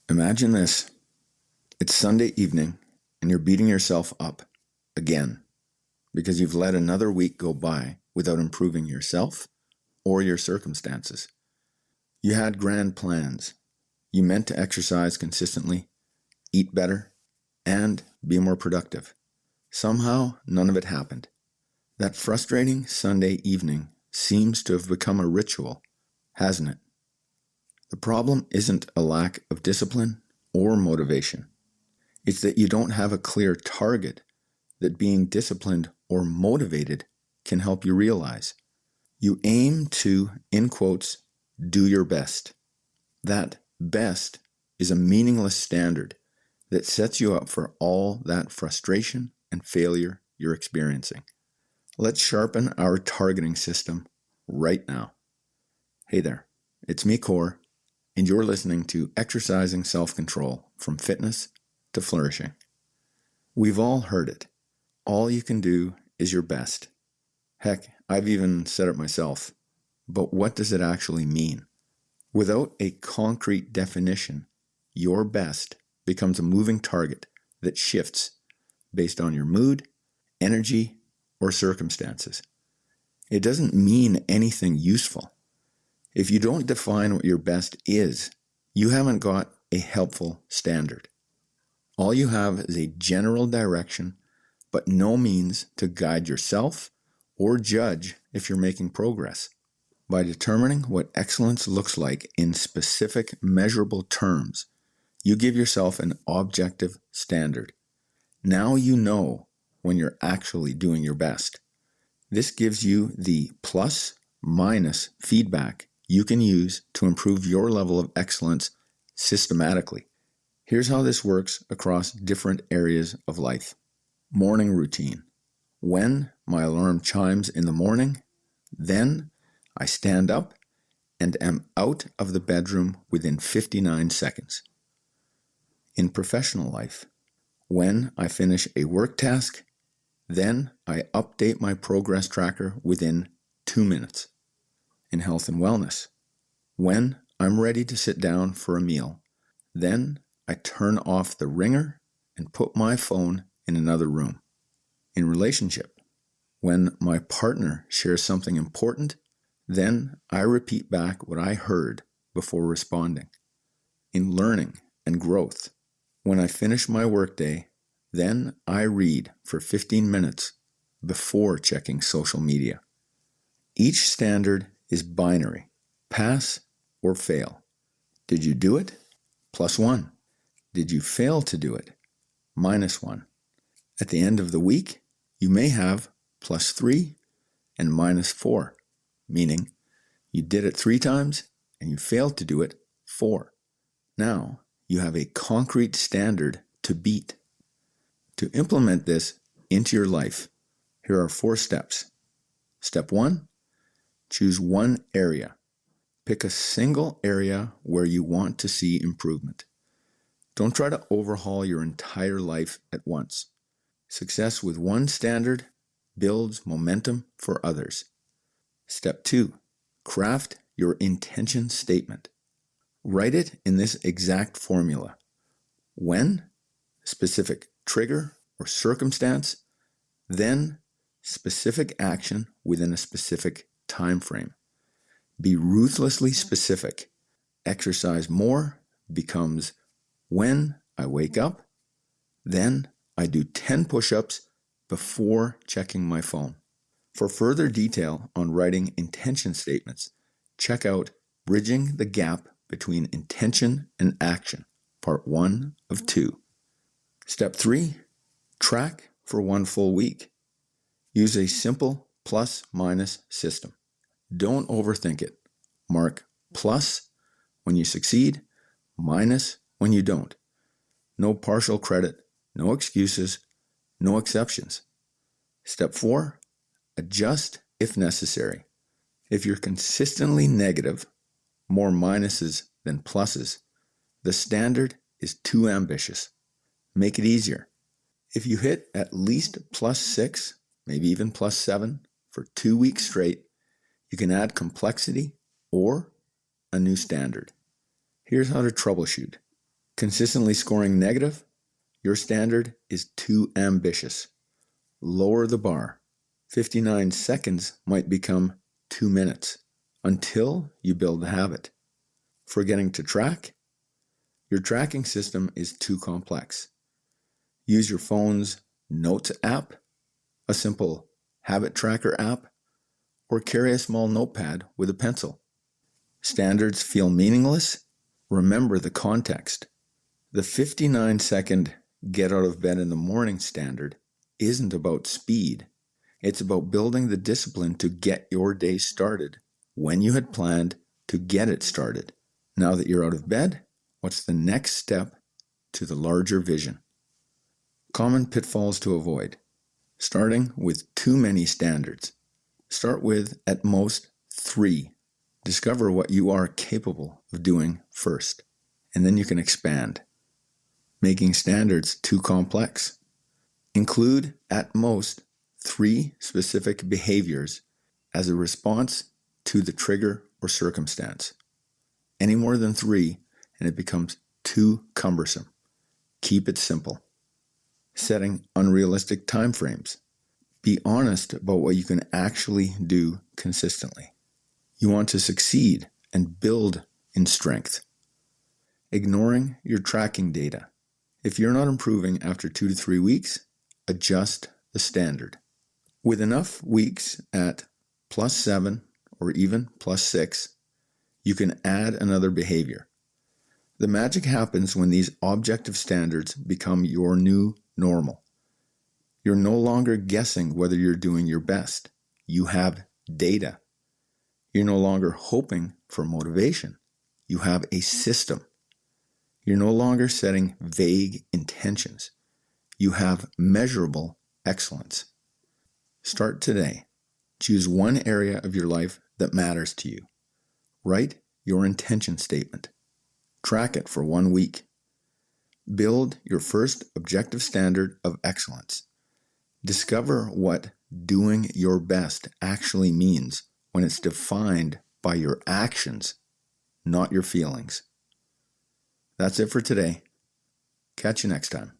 Imagine this. It's Sunday evening and you're beating yourself up again because you've let another week go by without improving yourself or your circumstances. You had grand plans. You meant to exercise consistently, eat better, and be more productive. Somehow, none of it happened. That frustrating Sunday evening seems to have become a ritual, hasn't it? The problem isn't a lack of discipline or motivation. It's that you don't have a clear target that being disciplined or motivated can help you realize. You aim to, in quotes, do your best. That best is a meaningless standard that sets you up for all that frustration and failure you're experiencing. Let's sharpen our targeting system right now. Hey there, it's me, Core, and you're listening to Exercising Self-Control from Fitness to Flourishing. We've all heard it. All you can do is your best. Heck, I've even said it myself. But what does it actually mean? Without a concrete definition, your best becomes a moving target that shifts based on your mood, energy, or circumstances. It doesn't mean anything useful. If you don't define what your best is, you haven't got a helpful standard. All you have is a general direction, but no means to guide yourself or judge if you're making progress. By determining what excellence looks like in specific measurable terms, you give yourself an objective standard. Now you know when you're actually doing your best. This gives you the plus-minus feedback you can use to improve your level of excellence systematically. Here's how this works across different areas of life. Morning routine. When my alarm chimes in the morning, then I stand up and am out of the bedroom within 59 seconds. In professional life, when I finish a work task, then I update my progress tracker within 2 minutes. In health and wellness, when I'm ready to sit down for a meal, then I turn off the ringer and put my phone in another room. In relationship, when my partner shares something important, then I repeat back what I heard before responding. In learning and growth, when I finish my workday, then I read for 15 minutes before checking social media. Each standard is binary, pass or fail. Did you do it? +1. Did you fail to do it? -1. At the end of the week, you may have +3 and -4, meaning you did it 3 times and you failed to do it 4. Now you have a concrete standard to beat. To implement this into your life, here are 4 steps. Step 1, choose one area. Pick a single area where you want to see improvement. Don't try to overhaul your entire life at once. Success with one standard builds momentum for others. Step 2, craft your intention statement. Write it in this exact formula. When, specific trigger or circumstance, then specific action within a specific time frame. Be ruthlessly specific. Exercise more becomes when I wake up, then I do 10 push-ups before checking my phone. For further detail on writing intention statements, check out Bridging the Gap Between Intention and Action, Part 1 of 2. Step 3, track for 1 full week. Use a simple plus-minus system. Don't overthink it. Mark plus when you succeed, minus when you don't. No partial credit, no excuses, no exceptions. Step 4, adjust if necessary. If you're consistently negative, more minuses than pluses, the standard is too ambitious. Make it easier. If you hit at least +6, maybe even +7 for 2 weeks straight, you can add complexity or a new standard. Here's how to troubleshoot. Consistently scoring negative, your standard is too ambitious. Lower the bar. 59 seconds might become 2 minutes until you build the habit. Forgetting to track? Your tracking system is too complex. Use your phone's Notes app, a simple habit tracker app, or carry a small notepad with a pencil. Standards feel meaningless? Remember the context. The 59-second get out of bed in the morning standard isn't about speed. It's about building the discipline to get your day started when you had planned to get it started. Now that you're out of bed, what's the next step to the larger vision? Common pitfalls to avoid. Starting with too many standards. Start with, at most, 3. Discover what you are capable of doing first, and then you can expand. Making standards too complex. Include, at most, 3 specific behaviors as a response to the trigger or circumstance. Any more than 3, and it becomes too cumbersome. Keep it simple. Setting unrealistic timeframes. Be honest about what you can actually do consistently. You want to succeed and build in strength. Ignoring your tracking data. If you're not improving after 2 to 3 weeks, adjust the standard. With enough weeks at +7 or even +6, you can add another behavior. The magic happens when these objective standards become your new normal. You're no longer guessing whether you're doing your best. You have data. You're no longer hoping for motivation. You have a system. You're no longer setting vague intentions. You have measurable excellence. Start today. Choose one area of your life that matters to you. Write your intention statement. Track it for 1 week. Build your first objective standard of excellence. Discover what doing your best actually means when it's defined by your actions, not your feelings. That's it for today. Catch you next time.